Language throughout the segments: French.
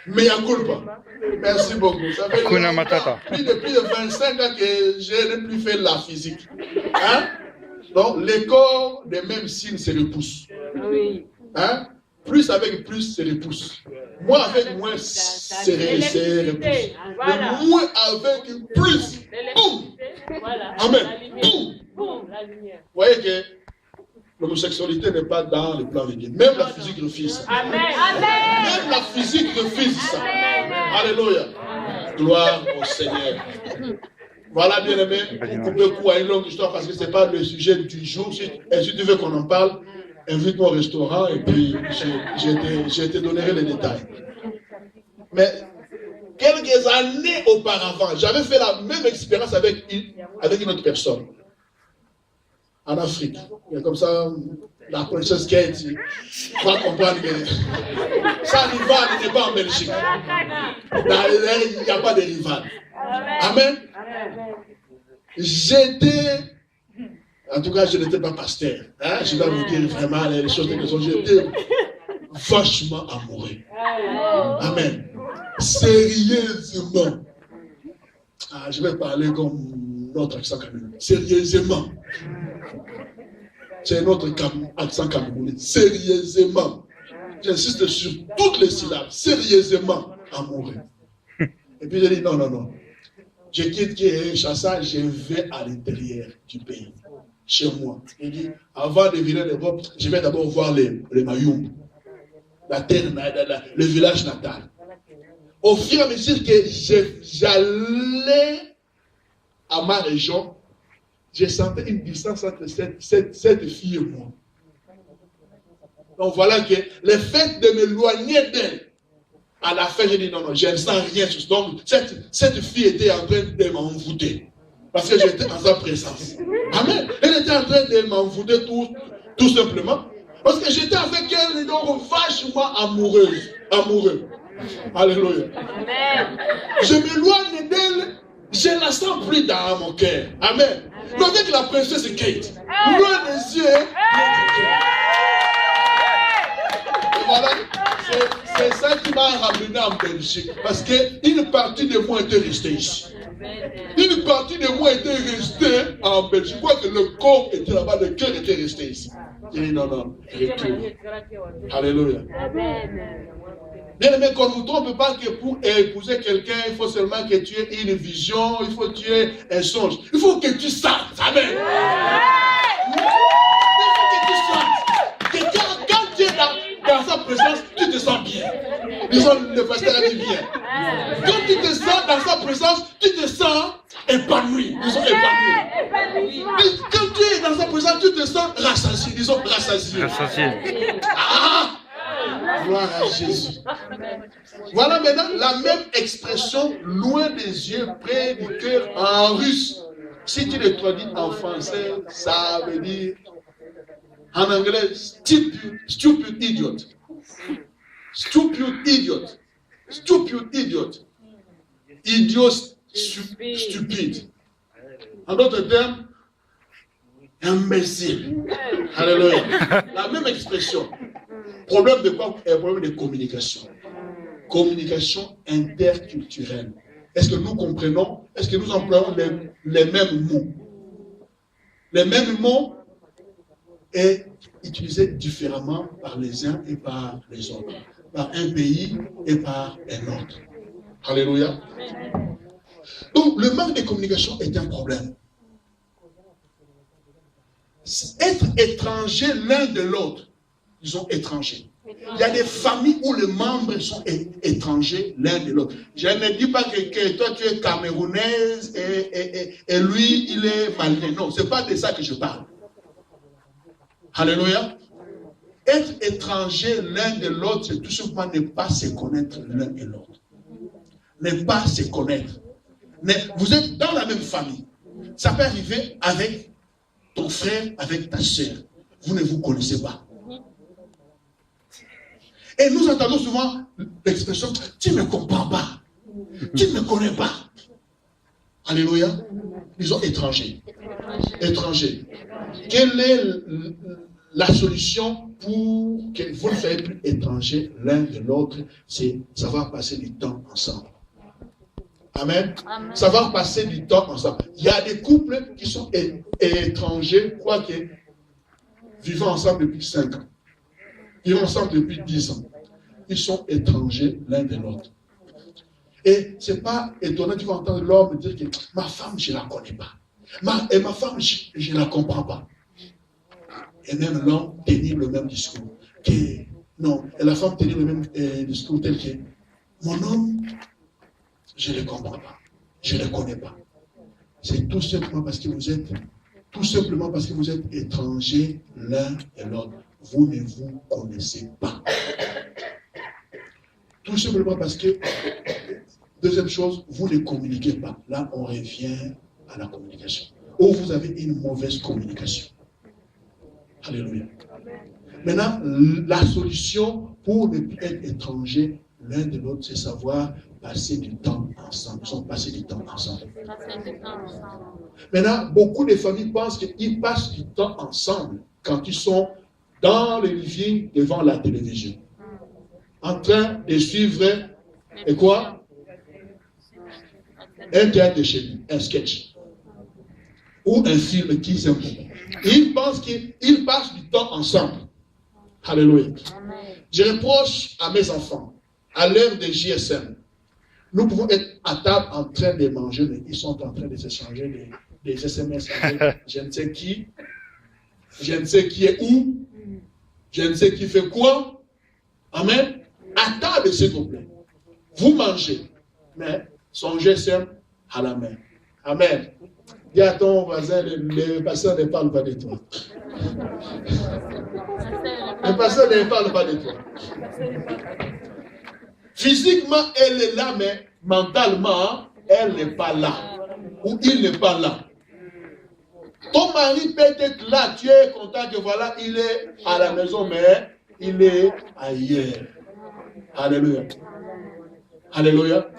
Mais à culpa. Merci beaucoup. Ça fait plus de 25 ans que je n'ai plus fait la physique. Hein? Donc, les corps des mêmes signes se repoussent. Oui. Hein? Plus avec plus, se repousse. Moins avec moins, se repousse. Voilà. Moins avec plus. Boum. Voilà. Amen. Boum. Vous voyez que l'homosexualité n'est pas dans le plan de Dieu. Même la physique refuse ça. Amen. Même la physique refuse ça. Alléluia. Gloire au Seigneur. Voilà, bien aimé. On peut couper une longue histoire parce que ce n'est pas le sujet du jour. Et si tu veux qu'on en parle, invite-moi au restaurant et puis je te donnerai les détails. Mais quelques années auparavant, j'avais fait la même expérience avec une autre personne. En Afrique. Et comme ça, la princesse Kate va comprendre que sa rivale n'est pas en Belgique. Il n'y a pas de rivale. Amen. En tout cas, je n'étais pas pasteur. Hein? Je dois vous dire vraiment les choses que sont. J'étais vachement amoureux. Amen. Sérieusement. Je vais parler comme notre accent camerounais. Sérieusement. C'est notre accent camerounais. Sérieusement. J'insiste sur toutes les syllabes. Sérieusement amoureux. Et puis j'ai dit non. Je quitte Kinshasa, je vais à l'intérieur du pays. Chez moi. Il dit, avant de venir d'Europe, je vais d'abord voir les Mayumbu, la terre, le village natal. Au fur et à mesure que j'allais à ma région, je sentais une distance entre cette fille et moi. Donc voilà que le fait de m'éloigner d'elle, à la fin, j'ai dit non, je ne sens rien. Donc cette fille était en train de m'envoûter. Parce que j'étais en sa présence. Amen. Elle était en train de m'envoûter tout simplement. Parce que j'étais avec elle, donc vachement amoureux. Alléluia. Amen. Je m'éloigne d'elle, je ne la sens plus dans mon cœur. Amen. Mais avec la princesse Kate, loin des yeux. Et voilà, c'est ça qui m'a ramené en Belgique. Parce qu'une partie de moi était restée ici. Une partie de moi était restée en Belgique. Je crois que le corps était là-bas, le cœur était resté ici. J'ai dit non, retour. Alléluia. Bien aimé, qu'on ne vous trompe pas que pour épouser quelqu'un, il faut seulement que tu aies une vision, il faut que tu aies un songe. Il faut que tu sentes. Amen. Il faut que tu sentes. Que quand tu es dans sa présence, tu te sens bien. Disons, le pasteur a dit bien. Quand tu te sens dans sa présence, tu te sens épanoui. Disons épanoui. Quand tu es dans sa présence, tu te sens rassasié. Disons rassasié. Gloire à Jésus. Voilà maintenant la même expression, loin des yeux, près du cœur, en russe. Si tu le traduis en français, ça veut dire, en anglais, stupid idiot. Stupid idiot. Stupid idiot. Idiot stupide. En d'autres termes, imbécile. Alléluia. La même expression. Problème de quoi? Un problème de communication. Communication interculturelle. Est-ce que nous comprenons? Est-ce que nous employons les mêmes mots? Les mêmes mots est utilisé différemment par les uns et par les autres. Par un pays et par un autre. Alléluia. Donc, le manque de communication est un problème. Être étranger l'un de l'autre, ils sont étrangers. Il y a des familles où les membres sont étrangers l'un de l'autre. Je ne dis pas que toi tu es camerounaise et lui il est malien. Non, ce n'est pas de ça que je parle. Alléluia. Être étranger l'un de l'autre, c'est tout simplement ne pas se connaître l'un et l'autre. Ne pas se connaître. Mais vous êtes dans la même famille. Ça peut arriver avec ton frère, avec ta soeur. Vous ne vous connaissez pas. Et nous entendons souvent l'expression « tu ne me comprends pas, tu ne me connais pas ». Alléluia. Disons étrangers. Étrangers. Quelle est la solution pour que vous ne soyez plus étrangers l'un de l'autre, c'est savoir passer du temps ensemble. Amen. Amen. Savoir passer du temps ensemble. Il y a des couples qui sont étrangers, quoique vivant ensemble depuis 5 ans. Vivant ensemble depuis 10 ans. Ils sont étrangers l'un de l'autre. Et ce n'est pas étonnant, tu vas entendre l'homme dire que ma femme, je ne la connais pas. Ma femme, je ne la comprends pas. Et même l'homme tenir le même discours. Et la femme tenir le même discours tel que mon homme, je ne le comprends pas. Je ne le connais pas. C'est tout simplement parce que vous êtes étrangers l'un et l'autre. Vous ne vous connaissez pas. Tout simplement parce que, deuxième chose, vous ne communiquez pas. Là, on revient à la communication. Ou vous avez une mauvaise communication. Alléluia. Maintenant, la solution pour ne plus être étranger l'un de l'autre, c'est savoir passer du temps ensemble. Ils sont passés du temps ensemble. Maintenant, beaucoup de familles pensent qu'ils passent du temps ensemble quand ils sont dans le living devant la télévision. En train de suivre, et quoi? Un théâtre de chez lui, un sketch. Ou un film qu'ils aiment beaucoup. Ils pensent qu'ils passent du temps ensemble. Alléluia. Je reproche à mes enfants, à l'heure des JSM, nous pouvons être à table en train de manger, mais ils sont en train de s'échanger des SMS avec je ne sais qui, je ne sais qui est où, je ne sais qui fait quoi. Amen. À table, s'il vous plaît. Vous mangez, mais son GSM à la main. Amen. Dis à ton voisin, le pasteur ne parle pas de toi. Le pasteur ne parle pas de toi. Physiquement, elle est là, mais mentalement, elle n'est pas là. Ou il n'est pas là. Ton mari peut être là, tu es content que voilà, il est à la maison, mais il est ailleurs. Alléluia. Alléluia.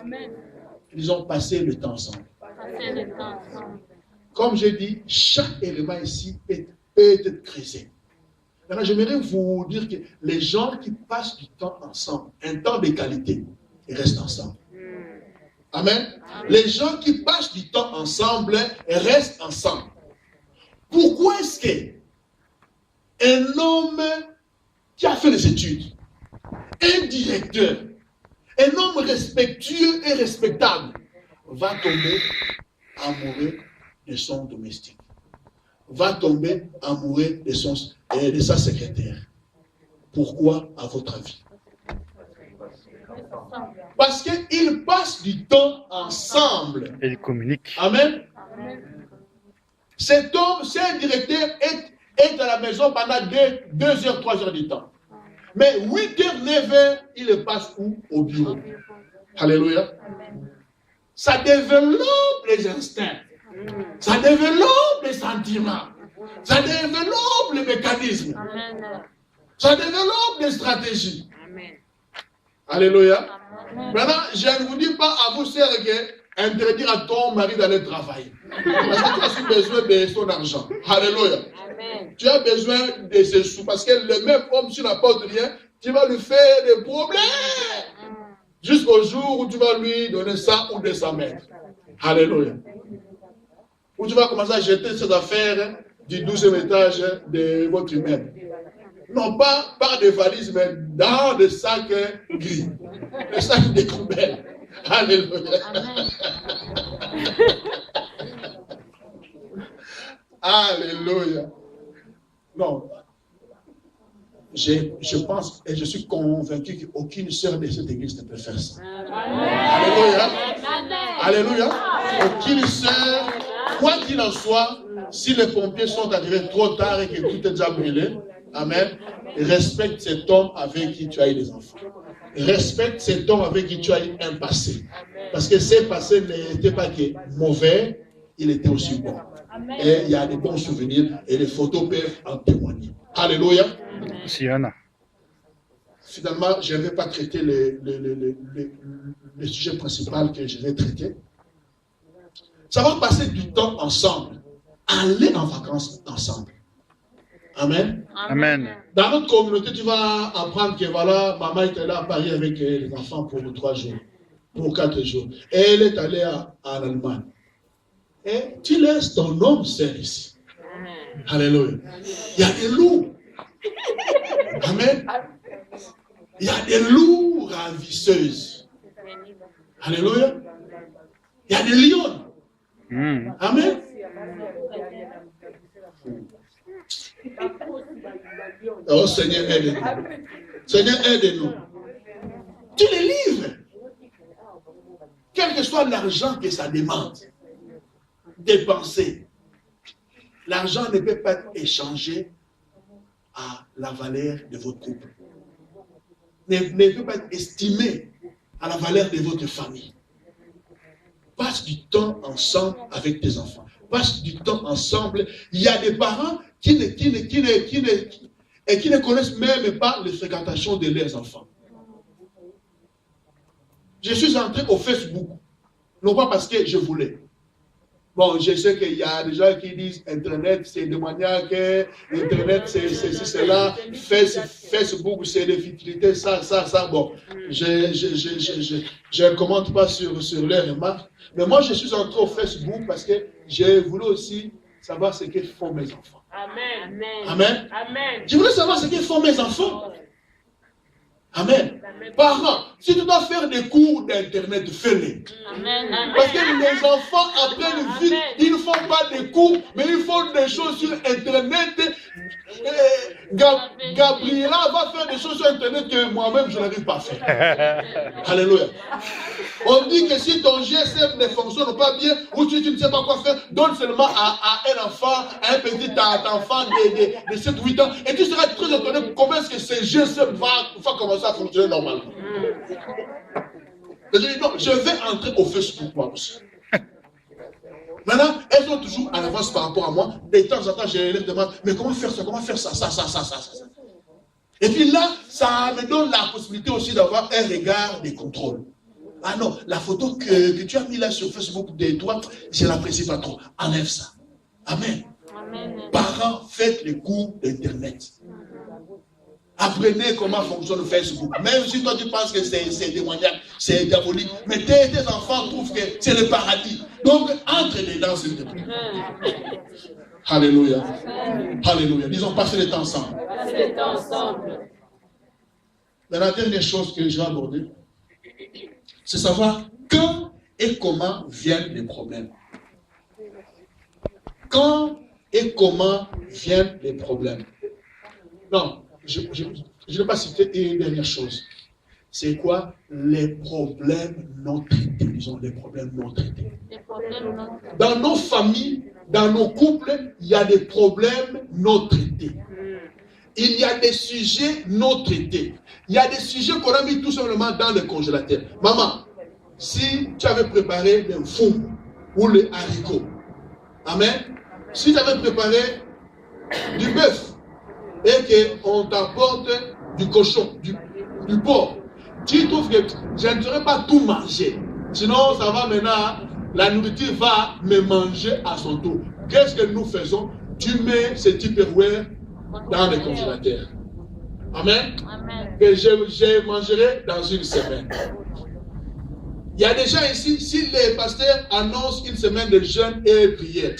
Ils ont passé le temps ensemble. Comme je dis, chaque élément ici peut être creusé. Maintenant, j'aimerais vous dire que les gens qui passent du temps ensemble, un temps de qualité, ils restent ensemble. Amen. Les gens qui passent du temps ensemble restent ensemble. Pourquoi est-ce qu'un homme qui a fait des études, un directeur, un homme respectueux et respectable, va tomber amoureux de son domestique, va tomber amoureux de sa secrétaire? Pourquoi, à votre avis? Parce qu'ils passent du temps ensemble. Et ils communiquent. Amen. Cet homme, ce directeur est à la maison pendant 2 heures, 3 heures du temps. Mais 8 heures, 9 heures, il le passe où? Au bureau. Alléluia. Ça développe les instincts. Ça développe les sentiments. Ça développe les mécanismes. Ça développe les stratégies. Alléluia. Maintenant, je ne vous dis pas à vous, sœurs, interdire à ton mari d'aller travailler. Parce que tu as aussi besoin de son argent. Alléluia. Tu as besoin de ses sous. Parce que le même homme, s'il n'apporte rien, tu vas lui faire des problèmes. Jusqu'au jour où tu vas lui donner ça ou de sa mère. Alléluia. Où tu vas commencer à jeter ses affaires du 12e étage de votre immeuble. Non pas par des valises, mais dans des sacs gris. Des sacs de poubelle. Alléluia. Alléluia. Non. Je pense et je suis convaincu qu'aucune sœur de cette église ne peut faire ça. Alléluia. Alléluia. Aucune sœur, quoi qu'il en soit, si les pompiers sont arrivés trop tard et que tout est déjà brûlé, amen, respecte cet homme avec qui tu as eu des enfants. Respecte cet homme avec qui tu as eu un passé. Parce que ce passé n'était pas que mauvais, il était aussi bon. Et il y a des bons souvenirs et les photos peuvent en témoigner. Alléluia. Finalement, je ne vais pas traiter le sujet principal que je vais traiter. Ça va passer du temps ensemble. Aller en vacances ensemble. Amen. Amen. Dans notre communauté, tu vas apprendre que voilà, maman était là à Paris avec les enfants pour 3 jours, pour 4 jours. Et elle est allée en Allemagne. Et tu laisses ton homme seul ici. Alléluia. Il y a des loups. Amen. Il y a des loups ravisseuses. Alléluia. Il y a des lions. Amen. Oh Seigneur, aide-nous. Seigneur, aide-nous. Tu les livres. Quel que soit l'argent que ça demande, dépenser. L'argent ne peut pas être échangé à la valeur de votre couple. Ne peut pas être estimé à la valeur de votre famille. Passe du temps ensemble avec tes enfants. Passe du temps ensemble. Il y a des parents qui ne connaissent même pas les fréquentations de leurs enfants. Je suis entré au Facebook, non pas parce que je voulais. Bon, je sais qu'il y a des gens qui disent Internet, c'est démoniaque, Internet, c'est cela, Facebook, c'est des futilités, ça. Bon, je ne commente pas sur leurs remarques. Mais moi, je suis entré au Facebook parce que j'ai voulu aussi savoir ce que font mes enfants. Amen. Amen. Amen. Je voulais savoir ce que font mes enfants. Amen. Parents, si tu dois faire des cours d'Internet, fais-les. Parce que les enfants apprennent vite, ils ne font pas des cours, mais ils font des choses sur Internet. Gabriela va faire des choses sur Internet que moi-même je n'arrive pas à faire. Alléluia. On dit que si ton GSM ne fonctionne pas bien, ou tu ne sais pas quoi faire, donne seulement à un enfant, à un petit enfant de 7-8 ans, et tu seras très étonné comment est-ce que ce GSM va commencer à fonctionner normalement. Je dis non, je vais entrer au Facebook moi aussi. Maintenant, elles sont toujours à l'avance par rapport à moi. De temps en temps, je leur demande, mais comment faire ça, ça. Et puis là, ça me donne la possibilité aussi d'avoir un regard de contrôle. Ah non, la photo que tu as mis là sur Facebook de toi, je ne l'apprécie pas trop. Enlève ça. Amen. Parents, faites les cours d'Internet. Apprenez comment fonctionne Facebook. Même si toi tu penses que c'est démoniaque, c'est diabolique, mais tes enfants trouvent que c'est le paradis. Donc, entre dedans, s'il te plaît. Alléluia. Alléluia. Disons, passez le temps ensemble. Mais la dernière chose que je vais aborder, c'est savoir quand et comment viennent les problèmes. Quand et comment viennent les problèmes. Non. Je ne vais pas citer une dernière chose. C'est quoi? Les problèmes non traités. Disons, les problèmes non traités. Dans nos familles, dans nos couples, il y a des problèmes non traités. Il y a des sujets non traités. Il y a des sujets qu'on a mis tout simplement dans le congélateur. Maman, si tu avais préparé le fou ou le haricot, amen, si tu avais préparé du bœuf, et qu'on t'apporte du cochon, du porc, tu trouves que je ne saurais pas tout manger. Sinon, ça va maintenant, la nourriture va me manger à son tour. Qu'est-ce que nous faisons? Tu mets ce Tupperware dans le congélateur. Amen. Que je mangerai dans une semaine. Il y a des gens ici, si les pasteurs annoncent une semaine de jeûne et prière,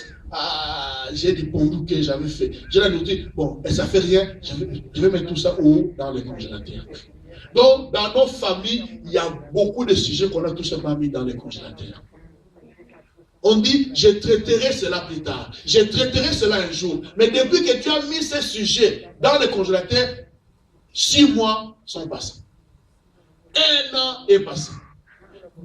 j'ai des pondous que j'avais fait. Je leur ai dit, bon, ça fait rien, je vais mettre tout ça où? Dans les congélateurs. Donc, dans nos familles, il y a beaucoup de sujets qu'on a tout simplement mis dans les congélateurs. On dit, je traiterai cela plus tard. Je traiterai cela un jour. Mais depuis que tu as mis ces sujets dans les congélateurs, 6 mois sont passés. 1 an est passé.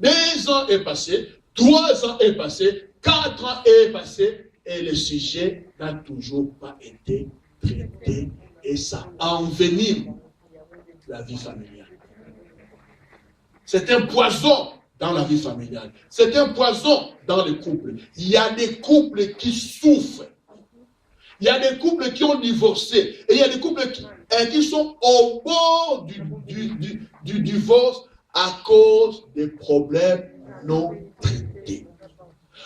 2 ans est passé. 3 ans est passé. 4 ans est passé. Et le sujet n'a toujours pas été traité. Et ça envenime la vie familiale. C'est un poison dans la vie familiale. C'est un poison dans les couples. Il y a des couples qui souffrent. Il y a des couples qui ont divorcé. Et il y a des couples qui sont au bord du divorce à cause des problèmes non traités.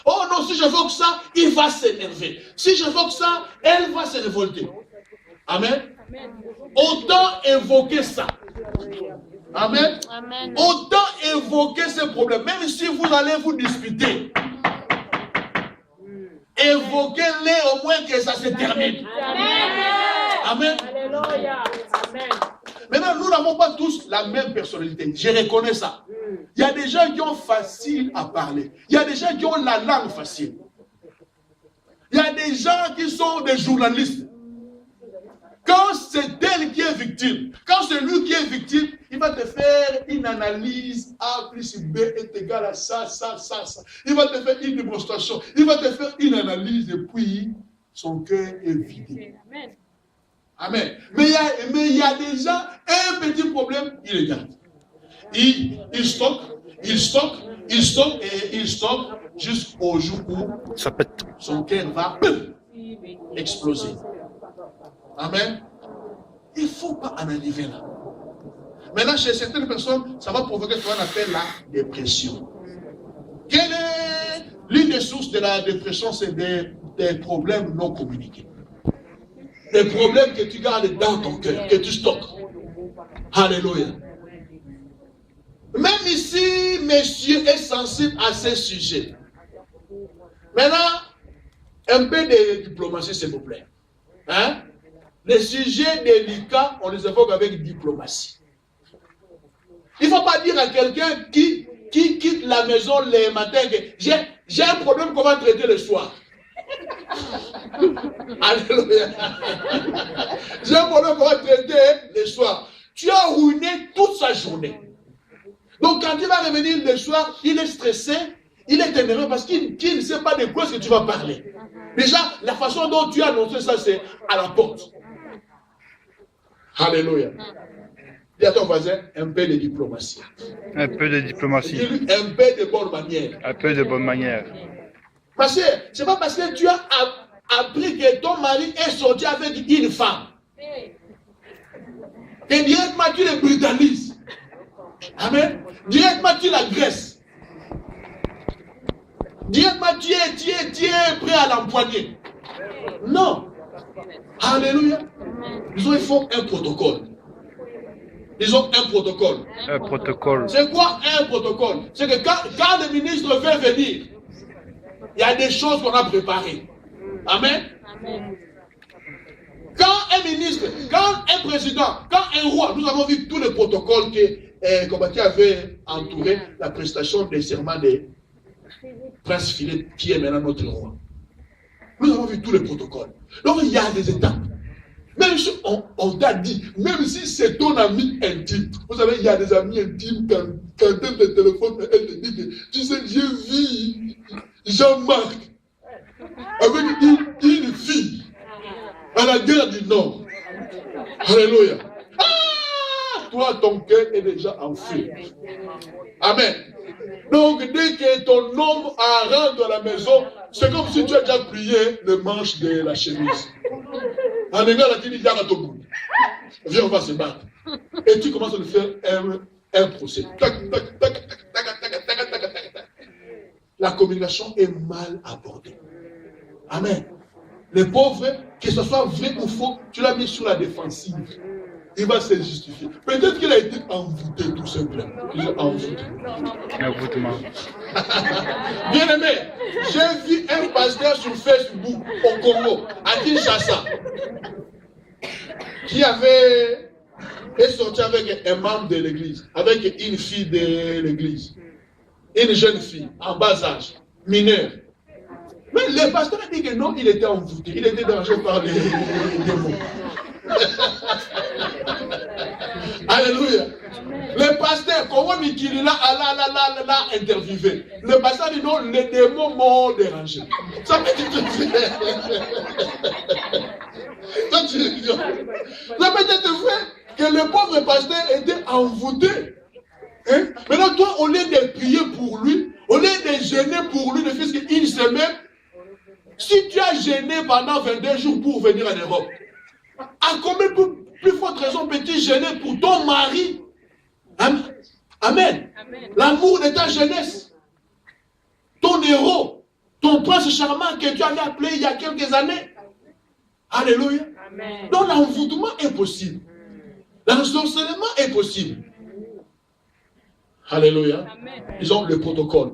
Oh non, si j'évoque ça, il va s'énerver. Si j'évoque ça, elle va se révolter. Amen. Autant évoquer ça. Amen. Amen. Autant évoquer ce problème. Même si vous allez vous disputer, évoquez-les au moins que ça se termine. Amen. Amen. Alléluia. Amen. Maintenant, nous n'avons pas tous la même personnalité. Je reconnais ça. Il y a des gens qui ont facile à parler. Il y a des gens qui ont la langue facile. Il y a des gens qui sont des journalistes. Quand c'est elle qui est victime, quand c'est lui qui est victime, il va te faire une analyse A plus B est égal à ça, ça, ça, ça. Il va te faire une démonstration. Il va te faire une analyse et puis son cœur est vidé. Amen. Mais il y a déjà un petit problème, il le garde. Il stocke, il stocke, il stocke et il stocke jusqu'au jour où son cœur va exploser. Amen. Il ne faut pas en arriver là. Maintenant, chez certaines personnes, ça va provoquer ce qu'on appelle la dépression. Quelle est l'une des sources de la dépression? C'est des problèmes non communiqués. Des problèmes que tu gardes dans ton cœur, que tu stockes. Alléluia. Même ici, monsieur est sensible à ces sujets. Maintenant, un peu de diplomatie, s'il vous plaît. Hein? Les sujets délicats, on les évoque avec diplomatie. Il ne faut pas dire à quelqu'un qui quitte la maison le matin que j'ai un problème qu'on va traiter le soir. Alléluia. J'ai un problème qu'on va traiter le soir. Tu as ruiné toute sa journée. Donc quand il va revenir le soir, il est stressé, il est énervé parce qu'il ne sait pas de quoi est-ce que tu vas parler. Déjà, la façon dont tu as annoncé ça, c'est à la porte. Alléluia. Dis à ton voisin, un peu de diplomatie. Un peu de diplomatie. Un peu de bonne manière. Un peu de bonne manière. Parce que c'est pas parce que tu as appris que ton mari est sorti avec une femme que directement tu le brutalises. Amen. Directement tu l'agresses. Directement tu es prêt à l'empoigner. Non. Alléluia. Disons, il faut un protocole. Disons un protocole. Un protocole. C'est quoi un protocole? C'est que quand le ministre veut venir, il y a des choses qu'on a préparées. Amen. Amen. Quand un ministre, quand un président, quand un roi, nous avons vu tous les protocoles qui avaient entouré la prestation des serments des princes Philippe, qui est maintenant notre roi. Nous avons vu tous les protocoles. Donc il y a des étapes. Même si on t'a dit, même si c'est ton ami intime, vous savez, il y a des amis intimes, quand elle te téléphone, elle te dit que, tu sais, j'ai vu Jean-Marc avec une fille à la guerre du Nord. Alléluia. Ah, toi, ton cœur est déjà en feu. Amen. Donc, dès que ton homme rentre à la maison, c'est comme si tu as déjà plié le manche de la chemise. En égal, tu dis, viens, on va se battre. Et tu commences à lui faire un procès. La communication est mal abordée. Amen. Les pauvres, que ce soit vrai ou faux, tu l'as mis sur la défensive. Il va se justifier. Peut-être qu'il a été envoûté tout simplement. Il est envoûté. Envoûtement. Bien aimé, j'ai vu un pasteur sur Facebook au Congo, à Kinshasa, qui est sorti avec un membre de l'église, avec une fille de l'église, une jeune fille en bas âge, mineure. Mais le pasteur a dit que non, il était envoûté, il était dérangé par les démons. Alléluia. Le pasteur, comment Mikili l'a interviewé. Le pasteur dit non, les démons m'ont dérangé. Ça peut être vrai. Ça peut être vrai que le pauvre pasteur était envoûté. Hein? Maintenant, toi, au lieu de prier pour lui, au lieu de gêner pour lui, ne fût-ce qu'une semaine, si tu as gêné pendant 22 jours pour venir en Europe, à combien plus forte raison peux-tu gêner pour ton mari? Amen. Amen. L'amour de ta jeunesse, ton héros, ton prince charmant que tu avais appelé il y a quelques années. Alléluia. Donc l'envoûtement est possible. L'ensorcellement est possible. Alléluia. Ils ont le protocole.